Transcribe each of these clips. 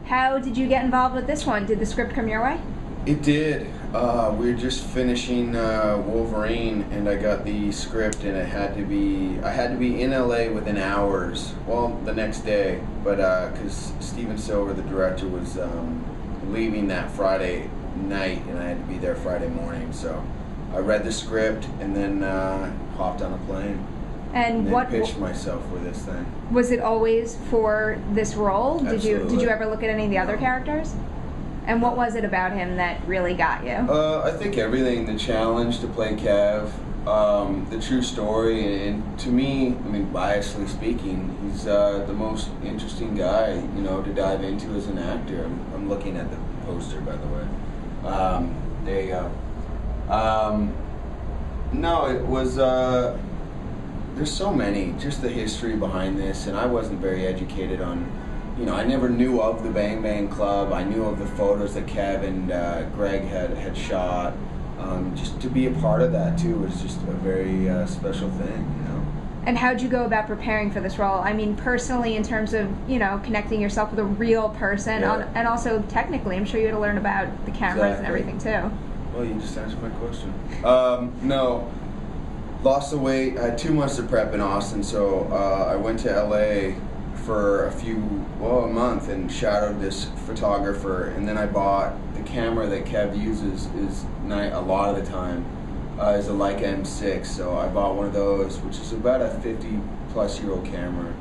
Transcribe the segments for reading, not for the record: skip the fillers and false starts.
How did you get involved with this one? Did the script come your way? It did. We were just finishing Wolverine, and I got the script, and I had to be in LA within hours. Well, the next day, but because Steven Silver, the director, was leaving that Friday night, and I had to be there Friday morning. So I read the script, and then hopped on a plane. And what pitched myself for this thing? Was it always for this role? Absolutely. Did you ever look at any of the other characters? And what was it about him that really got you? I think everything. The challenge to play Kev, the true story, and to me, I mean, biasly speaking, he's the most interesting guy, you know, to dive into as an actor. I'm looking at the poster, by the way. There you go. No, it was. There's so many, just the history behind this, and I wasn't very educated on. You know, I never knew of the Bang Bang Club. I knew of the photos that Kev and Greg had shot. Just to be a part of that too was just a very special thing, you know. And how'd you go about preparing for this role? I mean, personally, in terms of, you know, connecting yourself with a real person, and also technically, I'm sure you had to learn about the cameras and everything too. Well, you just answered my question. No, lost the weight. I had 2 months to prep in Austin, so I went to LA for a month, and shadowed this photographer, and then I bought the camera that Kev uses a lot of the time is a Leica M6, so I bought one of those, which is about a 50-plus-year-old camera,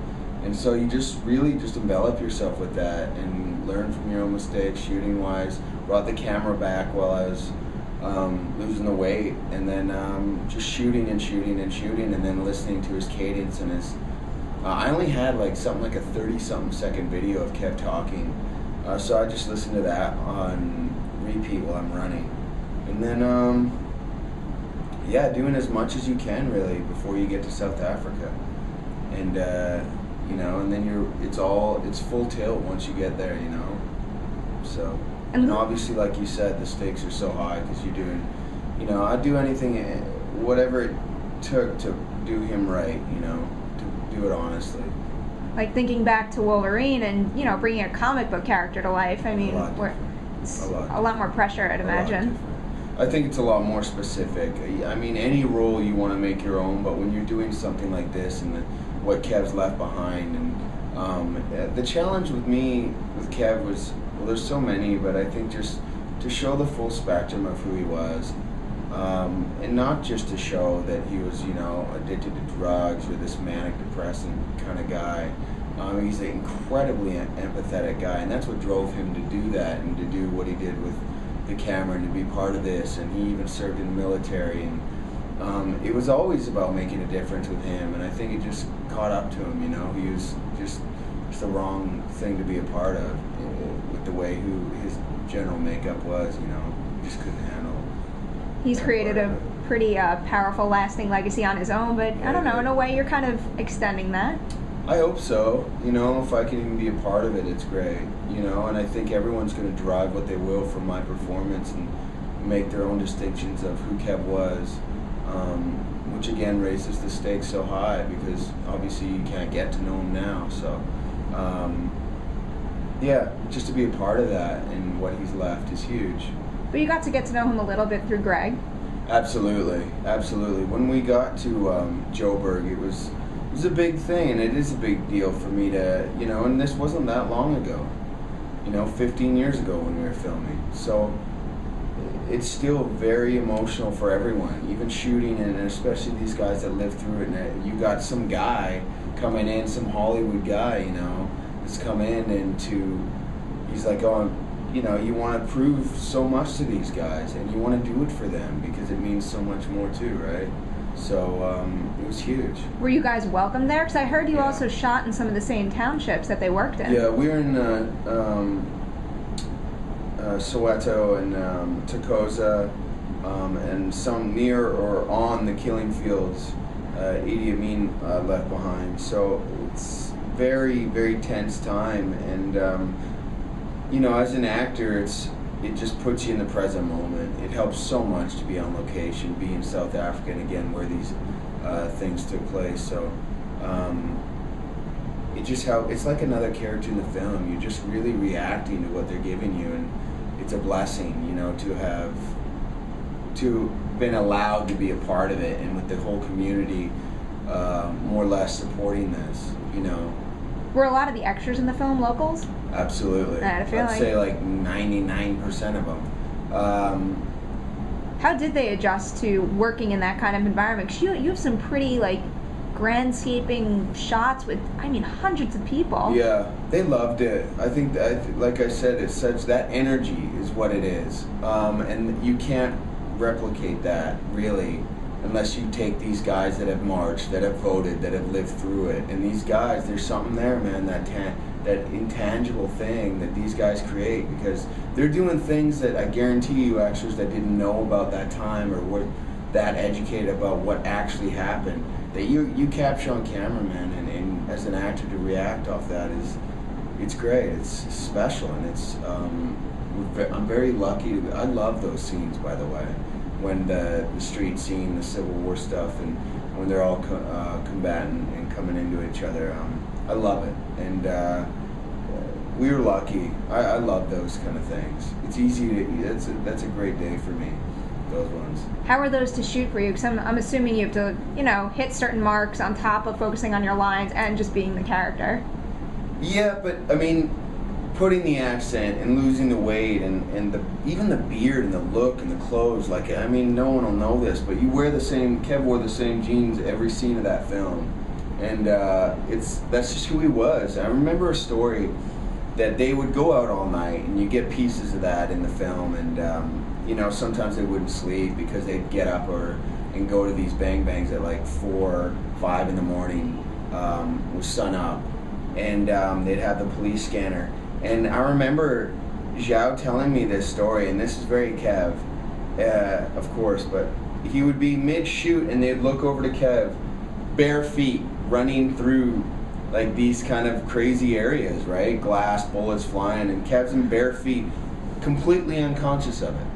and so you just really just envelop yourself with that and learn from your own mistakes shooting wise. Brought the camera back while I was losing the weight, and then just shooting and shooting and shooting, and then listening to his cadence and his I only had something like a 30-something second video of Kev talking, so I just listened to that on repeat while I'm running, and then doing as much as you can really before you get to South Africa, and you know, and then it's full tilt once you get there, you know. So, and obviously, like you said, the stakes are so high because you're doing, you know, I'd do anything, whatever it took to do him right, you know. Do it honestly. Like thinking back to Wolverine and, you know, bringing a comic book character to life, I mean, it's a lot more pressure, I'd imagine. I think it's a lot more specific. I mean, any role you want to make your own, but when you're doing something like this and what Kev's left behind, and the challenge with me, with Kev was, well, there's so many, but I think just to show the full spectrum of who he was. And not just to show that he was, you know, addicted to drugs or this manic depressive kind of guy. He's an incredibly empathetic guy, and that's what drove him to do that and to do what he did with the camera and to be part of this. And he even served in the military, and it was always about making a difference with him. And I think it just caught up to him, you know. He was just the wrong thing to be a part of with the way his general makeup was, you know. He just couldn't handle it. He's created a pretty powerful, lasting legacy on his own, but I don't know, in a way you're kind of extending that. I hope so. You know, if I can even be a part of it, it's great. You know, and I think everyone's going to derive what they will from my performance and make their own distinctions of who Kev was, which again raises the stakes so high because obviously you can't get to know him now. So, just to be a part of that and what he's left is huge. But you got to get to know him a little bit through Greg. Absolutely. When we got to Joburg, it was a big thing, and it is a big deal for me to, you know, and this wasn't that long ago, you know, 15 years ago when we were filming. So it's still very emotional for everyone, even shooting, and especially these guys that lived through it. And you got some guy coming in, some Hollywood guy, you know, that's come in and he's like, oh, you know, you want to prove so much to these guys, and you want to do it for them because it means so much more too, right? So it was huge. Were you guys welcome there? Because I heard you also shot in some of the same townships that they worked in. Yeah, we were in Soweto and Takoza, and some near or on the killing fields Idi Amin left behind. So it's very, very tense time, and you know, as an actor, it just puts you in the present moment. It helps so much to be on location, be in South Africa, and again, where these things took place. So it just it's like another character in the film. You're just really reacting to what they're giving you, and it's a blessing, you know, to been allowed to be a part of it, and with the whole community more or less supporting this, you know. Were a lot of the extras in the film locals? Absolutely. I'd say like 99% of them. How did they adjust to working in that kind of environment? Because you have some pretty, like, grandscaping shots with, I mean, hundreds of people. Yeah, they loved it. I think, like I said, it's such, that energy is what it is. And you can't replicate that, really, unless you take these guys that have marched, that have voted, that have lived through it. And these guys, there's something there, man, that intangible thing that these guys create, because they're doing things that I guarantee you actors that didn't know about that time or were that educated about what actually happened, that you capture on camera, man, and as an actor to react off that it's great, it's special, and it's I'm very lucky. I love those scenes, by the way, when the street scene, the Civil War stuff, and when they're all combating and coming into each other. I love it, and we were lucky. I love those kind of things. It's easy to. That's a great day for me. Those ones. How are those to shoot for you? Because I'm assuming you have to, you know, hit certain marks on top of focusing on your lines and just being the character. Yeah, but I mean, putting the accent and losing the weight and even the beard and the look and the clothes. Like, I mean, no one will know this, but you wear the same. Kev wore the same jeans every scene of that film. And that's just who he was. I remember a story that they would go out all night, and you get pieces of that in the film, and you know, sometimes they wouldn't sleep because they'd get up and go to these bang-bangs at like 4, 5 in the morning with sun up, and they'd have the police scanner. And I remember Zhao telling me this story, and this is very Kev, of course, but he would be mid-shoot, and they'd look over to Kev, bare feet, running through like these kind of crazy areas, right? Glass, bullets flying, and Kev's in bare feet, completely unconscious of it.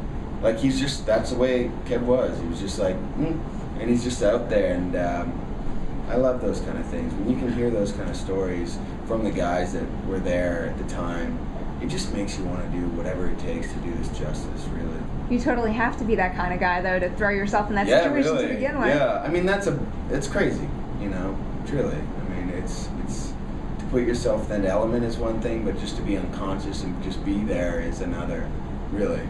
Like, he's just, that's the way Kev was. He was just like, and he's just out there, and I love those kind of things. When you can hear those kind of stories from the guys that were there at the time, it just makes you want to do whatever it takes to do this justice, really. You totally have to be that kind of guy, though, to throw yourself in that situation to begin with. Yeah, I mean, it's crazy, you know, truly. I mean, it's to put yourself in that element is one thing, but just to be unconscious and just be there is another, really.